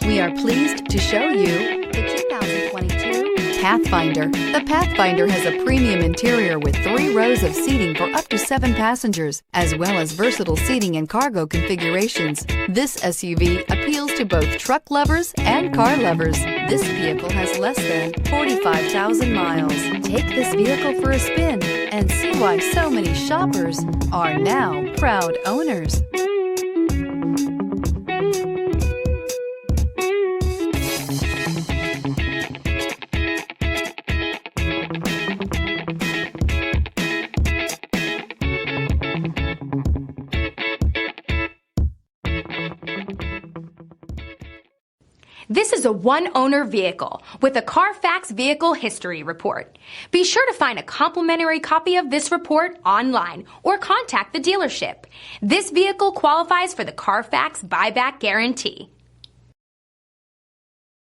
We are pleased to show you the 2022 Pathfinder. The Pathfinder has a premium interior with 3 rows of seating for up to 7 passengers, as well as versatile seating and cargo configurations. This SUV appeals to both truck lovers and car lovers. This vehicle has less than 45,000 miles. Take this vehicle for a spin and see why so many shoppers are now proud owners. This is a one-owner vehicle with a Carfax Vehicle History Report. Be sure to find a complimentary copy of this report online or contact the dealership. This vehicle qualifies for the Carfax Buyback Guarantee.